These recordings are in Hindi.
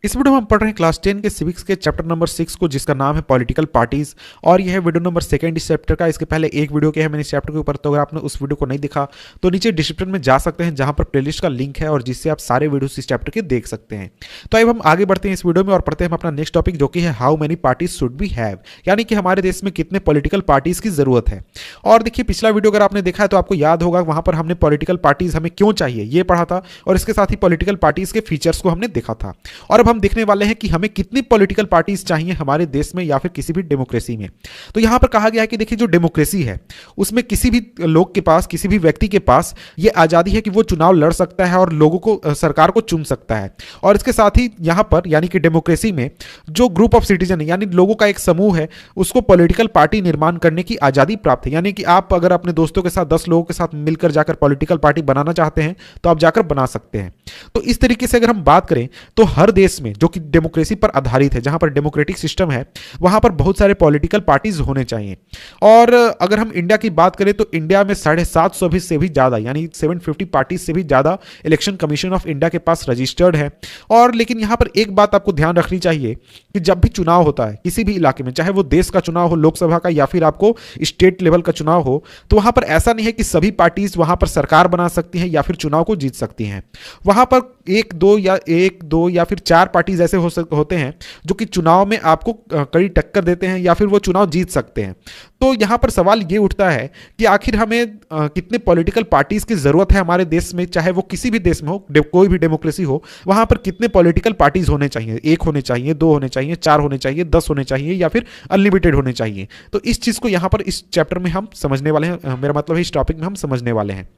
इस वीडियो में हम पढ़ रहे हैं क्लास 10 के सिविक्स के चैप्टर नंबर 6 को, जिसका नाम है पॉलिटिकल पार्टीज। और यह है वीडियो नंबर 2 इस चैप्टर का। इसके पहले एक वीडियो किया है मैंने इस चैप्टर के ऊपर, तो अगर आपने उस वीडियो को नहीं देखा तो नीचे डिस्क्रिप्शन में जा सकते हैं, जहां पर प्लेलिस्ट का लिंक है और जिससे आप सारे वीडियोस इस चैप्टर के देख सकते हैं। तो अब हम आगे बढ़ते हैं इस वीडियो में और पढ़ते हैं अपना नेक्स्ट टॉपिक, जो कि है how many parties should be have, यानी कि हमारे देश में कितने पॉलिटिकल पार्टीज की जरूरत है। और देखिए, पिछला वीडियो अगर आपने देखा है तो आपको याद होगा, वहां पर हमने पॉलिटिकल पार्टीज हमें क्यों चाहिए ये पढ़ा था, और इसके साथ ही पॉलिटिकल पार्टीज के फीचर्स को हमने देखा था। और अब हम देखने वाले हैं कि हमें कितनी पॉलिटिकल पार्टीज चाहिए हमारे देश में या फिर किसी भी डेमोक्रेसी में। तो यहां पर कहा गया है कि देखिए, जो डेमोक्रेसी है उसमें किसी भी लोग के पास, किसी भी व्यक्ति के पास ये आजादी है कि वो चुनाव लड़ सकता है और लोगों को, सरकार को चुन सकता है। और इसके साथ ही यहां पर यानी कि डेमोक्रेसी में जो ग्रुप ऑफ सिटीजन है, यानी लोगों का एक समूह है, उसको पॉलिटिकल पार्टी निर्माण करने की आजादी प्राप्त है। यानी कि आप अगर अपने दोस्तों के साथ 10 लोगों के साथ मिलकर जाकर पॉलिटिकल पार्टी बनाना चाहते हैं तो आप जाकर बना सकते हैं। तो इस तरीके से अगर हम बात करें तो हर देश में जो कि डेमोक्रेसी पर आधारित है, जहां पर डेमोक्रेटिक सिस्टम है, वहां पर बहुत सारे पॉलिटिकल पार्टीज होने चाहिए। और अगर हम इंडिया की बात करें तो इंडिया में 750 से भी ज्यादा, यानी 750 पार्टीज से भी ज्यादा इलेक्शन कमीशन ऑफ इंडिया के पास रजिस्टर्ड है। और लेकिन यहां पर एक बात आपको ध्यान रखनी चाहिए कि जब भी चुनाव होता है किसी भी इलाके में, चाहे वो देश का चुनाव हो, लोकसभा का, या फिर आपको स्टेट लेवल का चुनाव हो, तो वहां पर ऐसा नहीं है कि सभी पार्टीज वहां पर सरकार बना सकती हैं या फिर चुनाव को जीत सकती हैं। वहां पर एक दो या फिर 4 पार्टीज ऐसे होते हैं जो कि चुनाव में आपको कड़ी टक्कर देते हैं या फिर वो चुनाव जीत सकते हैं। तो यहां पर सवाल ये उठता है कि आखिर हमें कितने पॉलिटिकल पार्टीज की जरूरत है हमारे देश में, चाहे वो किसी भी देश में हो, कोई भी डेमोक्रेसी हो, वहां पर कितने पॉलिटिकल पार्टीज होने चाहिए? 1 होने चाहिए, 2 होने चाहिए, 4 होने चाहिए, 10 होने चाहिए, या फिर अनलिमिटेड होने चाहिए? तो इस चीज को यहां पर इस चैप्टर में हम समझने वाले हैं, मेरा मतलब है इस टॉपिक में हम समझने वाले हैं।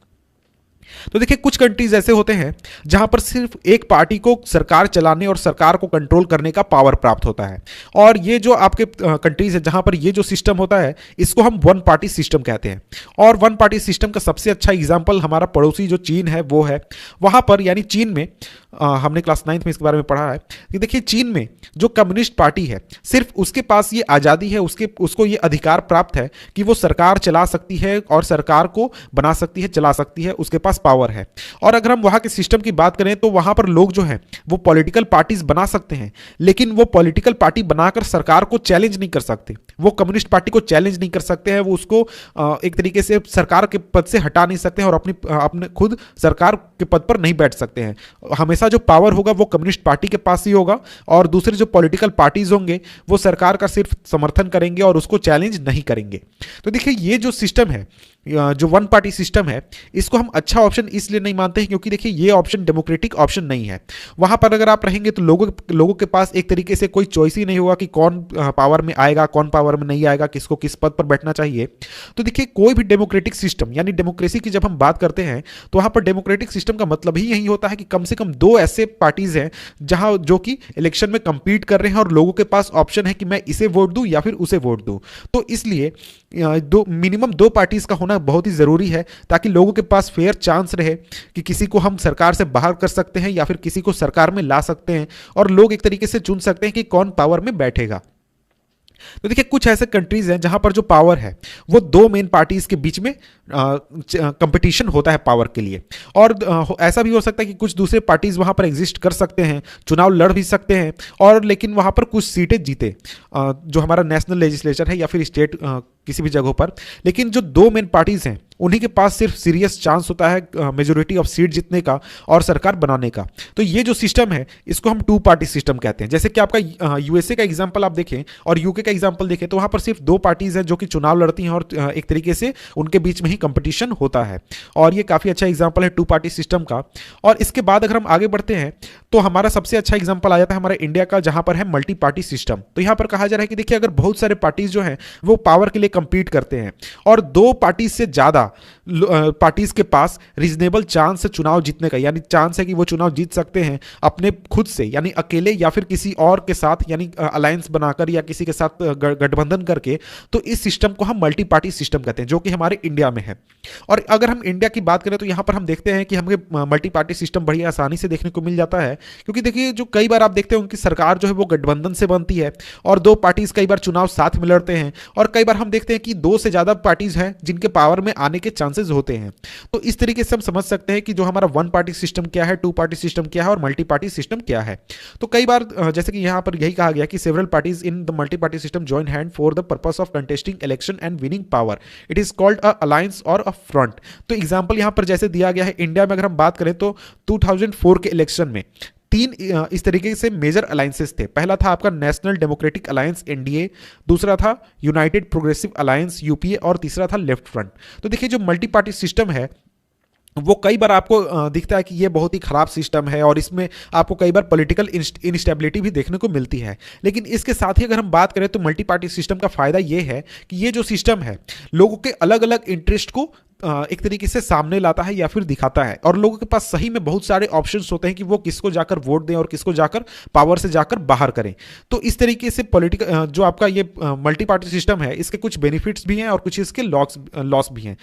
तो देखिए, कुछ कंट्रीज ऐसे होते हैं जहां पर सिर्फ एक पार्टी को सरकार चलाने और सरकार को कंट्रोल करने का पावर प्राप्त होता है। और ये जो आपके कंट्रीज है जहां पर ये जो सिस्टम होता है, इसको हम वन पार्टी सिस्टम कहते हैं। और वन पार्टी सिस्टम का सबसे अच्छा एग्जांपल हमारा पड़ोसी जो चीन है वो है। वहां पर यानी चीन में हमने क्लास 9th में इसके बारे में पढ़ा है कि देखिए, चीन में जो कम्युनिस्ट पार्टी है, सिर्फ उसके पास ये आज़ादी है, उसको ये अधिकार प्राप्त है कि वो सरकार चला सकती है और सरकार को बना सकती है, चला सकती है, उसके पास पावर है। और अगर हम वहाँ के सिस्टम की बात करें तो वहाँ पर लोग जो हैं वो पॉलिटिकल पार्टीज बना सकते हैं, लेकिन वो पॉलिटिकल पार्टी बनाकर सरकार को चैलेंज नहीं कर सकते। वो कम्युनिस्ट पार्टी को चैलेंज नहीं कर सकते हैं, वो उसको एक तरीके से सरकार के पद से हटा नहीं सकते हैं और अपने खुद सरकार के पद पर नहीं बैठ सकते हैं। हमेशा जो पावर होगा वो कम्युनिस्ट पार्टी के पास ही होगा, और दूसरे जो पॉलिटिकल पार्टीज होंगे वो सरकार का सिर्फ समर्थन करेंगे और उसको चैलेंज नहीं करेंगे। तो देखिए, ये जो सिस्टम है, जो वन पार्टी सिस्टम है, इसको हम अच्छा ऑप्शन इसलिए नहीं मानते हैं क्योंकि देखिए, ये ऑप्शन डेमोक्रेटिक ऑप्शन नहीं है। वहां पर अगर आप रहेंगे तो लोगों के पास एक तरीके से कोई चॉइस ही नहीं होगा कि कौन पावर में आएगा, कौन पावर में नहीं आएगा, किसको किस पद पर बैठना चाहिए। तो देखिए, कोई भी डेमोक्रेटिक सिस्टम यानी डेमोक्रेसी की जब हम बात करते हैं तो वहां पर डेमोक्रेटिक सिस्टम का मतलब ही यही होता है कि कम से कम 2 ऐसे पार्टीज हैं जहां जो कि इलेक्शन में कंपीट कर रहे हैं और लोगों के पास ऑप्शन है कि मैं इसे वोट दूं या फिर उसे वोट दूं। तो इसलिए मिनिमम 2 पार्टीज का होना बहुत ही जरूरी है, ताकि लोगों के पास फेयर चांस रहे कि किसी को हम सरकार से बाहर कर सकते हैं या फिर किसी को सरकार में ला सकते हैं, और लोग एक तरीके से चुन सकते हैं कि कौन पावर में बैठेगा। तो देखिए, कुछ ऐसे कंट्रीज हैं जहां पर जो पावर है वो 2 मेन पार्टीज के बीच में कंपटीशन होता है पावर के लिए। और ऐसा भी हो सकता है कि कुछ दूसरे पार्टीज वहां पर एग्जिस्ट कर सकते हैं, चुनाव लड़ भी सकते हैं, और लेकिन वहां पर कुछ सीटें जीते, जो हमारा नेशनल लेजिस्लेचर है या फिर स्टेट किसी भी जगहों पर। लेकिन जो 2 मेन पार्टीज हैं उन्हीं के पास सिर्फ सीरियस चांस होता है मेजोरिटी ऑफ सीट जीतने का और सरकार बनाने का। तो ये जो सिस्टम है इसको हम 2 पार्टी सिस्टम कहते हैं। जैसे कि आपका यूएसए का एग्जांपल आप देखें और यूके का एग्जांपल देखें तो वहां पर सिर्फ 2 पार्टीज हैं जो कि चुनाव लड़ती हैं और एक तरीके से उनके बीच में ही कंपटीशन होता है। और ये काफी अच्छा एग्जांपल है 2 पार्टी सिस्टम का। और इसके बाद अगर हम आगे बढ़ते हैं तो हमारा सबसे अच्छा एग्जांपल आ जाता है हमारे इंडिया का, जहां पर है मल्टी पार्टी सिस्टम। तो यहां पर कहा जा रहा है कि देखिए, अगर बहुत सारे पार्टीज जो हैं वो पावर के लिए कंपीट करते हैं और 2 पार्टीज से ज्यादा पार्टीज के पास रीजनेबल चांस है चुनाव जीतने का, यानी चांस है कि वो चुनाव जीत सकते हैं अपने खुद से, यानी अकेले या फिर किसी और के साथ, यानी अलायंस बनाकर या किसी के साथ गठबंधन करके, तो इस सिस्टम को हम मल्टी पार्टी सिस्टम कहते हैं, जो कि हमारे इंडिया में है। और अगर हम इंडिया की बात करें तो यहां पर हम देखते हैं कि हमें मल्टी पार्टी सिस्टम बड़ी आसानी से देखने को मिल जाता है, क्योंकि देखिए जो कई बार आप देखते हो उनकी सरकार जो है वो गठबंधन से बनती है और दो पार्टीज कई बार चुनाव साथ में लड़ते हैं, और कई बार हम देखते हैं कि दो से ज़्यादा पार्टीज हैं जिनके पावर में आने के चांसेस होते हैं। तो इस तरीके से हम समझ सकते हैं कि जो हमारा वन पार्टी सिस्टम क्या है, टू पार्टी सिस्टम क्या है और मल्टी पार्टी सिस्टम क्या है। तो कई बार जैसे कि यहाँ पर यही कहा गया कि several parties in the multi party system join hand for the purpose of contesting election and winning power, it is called a alliance और अ फ्रंट। तो एग्जाम्पल यहाँ पर जैसे दिया गया है, इंडिया में अगर हम बात करें तो 2004 के इलेक्शन में तीन इस तरीके से मेजर अलायंसेस थे। पहला था आपका नेशनल डेमोक्रेटिक अलायंस एनडीए, दूसरा था यूनाइटेड प्रोग्रेसिव अलायंस यूपीए और तीसरा था लेफ्ट फ्रंट। तो देखिए जो मल्टी पार्टी सिस्टम है वो कई बार आपको दिखता है कि ये बहुत ही खराब सिस्टम है और इसमें आपको कई बार पॉलिटिकल इनस्टेबिलिटी भी देखने को मिलती है। लेकिन इसके साथ ही अगर हम बात करें तो मल्टी पार्टी सिस्टम का फायदा ये है कि ये जो सिस्टम है लोगों के अलग अलग इंटरेस्ट को एक तरीके से सामने लाता है या फिर दिखाता है, और लोगों के पास सही में बहुत सारे ऑप्शंस होते हैं कि वो किसको जाकर वोट दें और किसको जाकर पावर से जाकर बाहर करें। तो इस तरीके से पॉलिटिकल जो आपका ये मल्टी पार्टी सिस्टम है इसके कुछ बेनिफिट्स भी हैं और कुछ इसके लॉस भी हैं।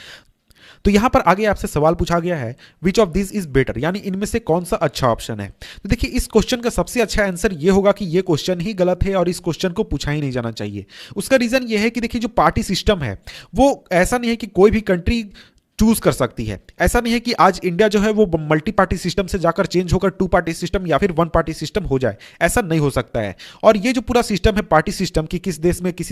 तो यहां पर आगे आपसे सवाल पूछा गया है which of this is better, यानी इनमें से कौन सा अच्छा ऑप्शन है। तो देखिए इस क्वेश्चन का सबसे अच्छा आंसर ये होगा कि ये क्वेश्चन ही गलत है और इस क्वेश्चन को पूछा ही नहीं जाना चाहिए। उसका रीजन ये है कि देखिए जो पार्टी सिस्टम है वो ऐसा नहीं है कि कोई भी कंट्री चूज कर सकती है। ऐसा नहीं है कि आज इंडिया जो है वो मल्टी पार्टी सिस्टम से जाकर चेंज होकर टू पार्टी सिस्टम या फिर वन पार्टी सिस्टम हो जाए, ऐसा नहीं हो सकता है। और ये जो पूरा सिस्टम है पार्टी सिस्टम की, किसी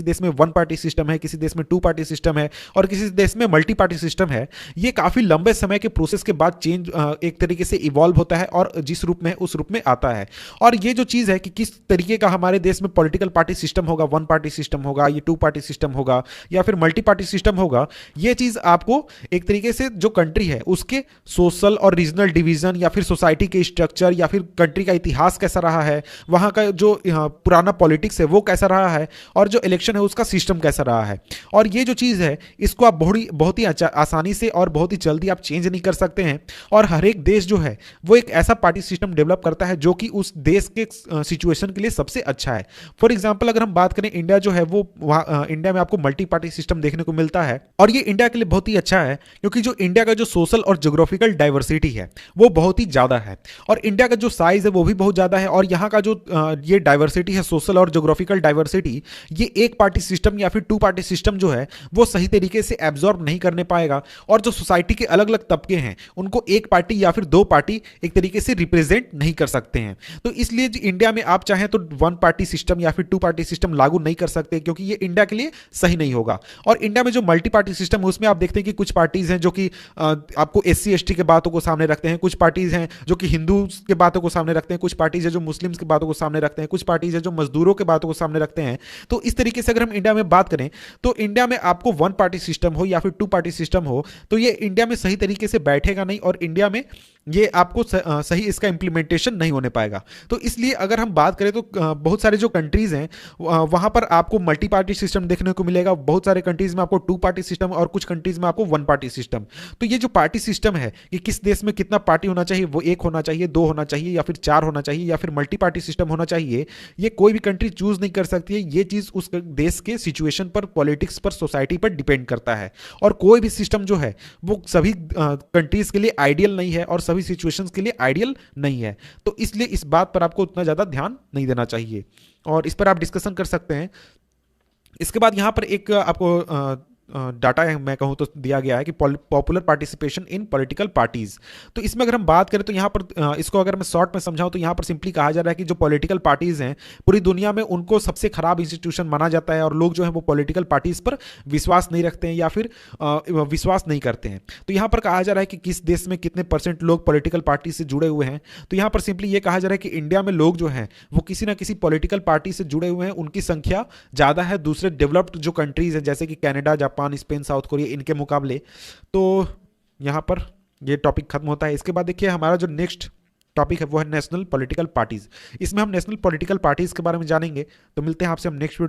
देश में वन पार्टी सिस्टम है, किसी देश में टू पार्टी सिस्टम है और किसी देश में मल्टी पार्टी सिस्टम है, ये काफी लंबे समय के प्रोसेस के बाद चेंज एक तरीके से इवॉल्व होता है और जिस रूप में उस रूप में आता है। और ये जो चीज है कि किस तरीके का हमारे देश में पॉलिटिकल पार्टी सिस्टम होगा, वन पार्टी सिस्टम होगा, ये टू पार्टी सिस्टम होगा या फिर मल्टी पार्टी सिस्टम होगा, ये चीज आपको एक तरीके से जो कंट्री है उसके सोशल और रीजनल डिवीजन या फिर सोसाइटी के स्ट्रक्चर या फिर कंट्री का इतिहास कैसा रहा है, वहां का जो पुराना पॉलिटिक्स है वो कैसा रहा है और जो इलेक्शन है उसका सिस्टम कैसा रहा है। और ये जो चीज़ है इसको आप बहुत ही आसानी से और बहुत ही जल्दी आप चेंज नहीं कर सकते हैं। और हर एक देश जो है वो एक ऐसा पार्टी सिस्टम डेवलप करता है जो कि उस देश के सिचुएशन के लिए सबसे अच्छा है। फॉर एग्जाम्पल अगर हम बात करें इंडिया जो है वो इंडिया में आपको मल्टी पार्टी सिस्टम देखने को मिलता है और ये इंडिया के लिए बहुत ही अच्छा है क्योंकि जो इंडिया का जो सोशल और ज्योग्राफिकल डाइवर्सिटी है वो बहुत ही ज्यादा है और इंडिया का जो साइज है वो भी बहुत ज्यादा है। और यहाँ का जो ये डाइवर्सिटी है, सोशल और ज्योग्राफिकल डाइवर्सिटी, ये एक पार्टी सिस्टम या फिर टू पार्टी सिस्टम जो है वो सही तरीके से एब्जॉर्ब नहीं करने पाएगा। और जो सोसाइटी के अलग अलग तबके हैं उनको एक पार्टी या फिर दो पार्टी एक तरीके से रिप्रेजेंट नहीं कर सकते हैं। तो इसलिए इंडिया में आप चाहें तो वन पार्टी सिस्टम या फिर टू पार्टी सिस्टम लागू नहीं कर सकते क्योंकि ये इंडिया के लिए सही नहीं होगा। और इंडिया में जो मल्टी पार्टी सिस्टम है उसमें आप देखते हैं कि कुछ पार्टीज हैं जो कि आपको SC ST के बातों को सामने रखते हैं, कुछ पार्टीज हैं जो कि हिंदू के बातों को सामने रखते हैं, कुछ पार्टीज है जो मुस्लिम्स की बातों को सामने रखते हैं, कुछ पार्टीज है जो मजदूरों के बातों को सामने रखते हैं। तो इस तरीके से अगर हम इंडिया में बात करें तो इंडिया में आपको वन पार्टी सिस्टम हो या फिर टू पार्टी सिस्टम हो तो ये इंडिया में सही तरीके से बैठेगा नहीं और इंडिया में ये आपको सही इसका इंप्लीमेंटेशन नहीं होने पाएगा। तो इसलिए अगर हम बात करें तो बहुत सारे जो कंट्रीज हैं वहां पर आपको मल्टी पार्टी सिस्टम देखने को मिलेगा, बहुत सारे कंट्रीज में आपको टू पार्टी सिस्टम और कुछ कंट्रीज में आपको वन पार्टी सिस्टम। तो ये जो पार्टी सिस्टम है कि किस देश में कितना पार्टी होना चाहिए, वो एक होना चाहिए, दो होना चाहिए या फिर चार होना चाहिए या फिर मल्टी पार्टी सिस्टम होना चाहिए, ये कोई भी कंट्री चूज नहीं कर सकती है। ये चीज उस देश के सिचुएशन पर, पॉलिटिक्स पर, सोसाइटी पर डिपेंड करता है। और कोई भी सिस्टम जो है वो सभी कंट्रीज के लिए आइडियल नहीं है और सभी सिचुएशंस के लिए आइडियल नहीं है। तो इसलिए इस बात पर आपको उतना ज्यादा ध्यान नहीं देना चाहिए और इस पर आप डिस्कशन कर सकते हैं। इसके बाद यहां पर एक आपको डाटा मैं कहूँ तो दिया गया है कि popular participation in political parties. तो इसमें अगर हम बात करें तो यहाँ पर इसको अगर मैं शॉर्ट में समझाऊं तो यहाँ पर सिंपली कहा जा रहा है कि जो पॉलिटिकल पार्टीज हैं पूरी दुनिया में उनको सबसे खराब इंस्टीट्यूशन माना जाता है और लोग जो है वो पॉलिटिकल पार्टीज पर विश्वास नहीं रखते हैं या फिर विश्वास नहीं करते हैं। तो यहाँ पर कहा जा रहा है कि किस देश में कितने % लोग पॉलिटिकल पार्टी से जुड़े हुए हैं। तो यहाँ पर सिंपली ये कहा जा रहा है कि इंडिया में लोग जो हैं वो किसी ना किसी पॉलिटिकल पार्टी से जुड़े हुए हैं, उनकी संख्या ज़्यादा है दूसरे डेवलप्ड जो कंट्रीज हैं जैसे कि Canada, Japan, Spain, south Korea, इनके मुकाबले। तो यहां पर ये टॉपिक खत्म होता है। इसके बाद देखिए हमारा जो नेक्स्ट टॉपिक है वो है नेशनल पॉलिटिकल पार्टीज। इसमें हम नेशनल पॉलिटिकल पार्टीज के बारे में जानेंगे। तो मिलते हैं आपसे हम नेक्स्ट वीडियो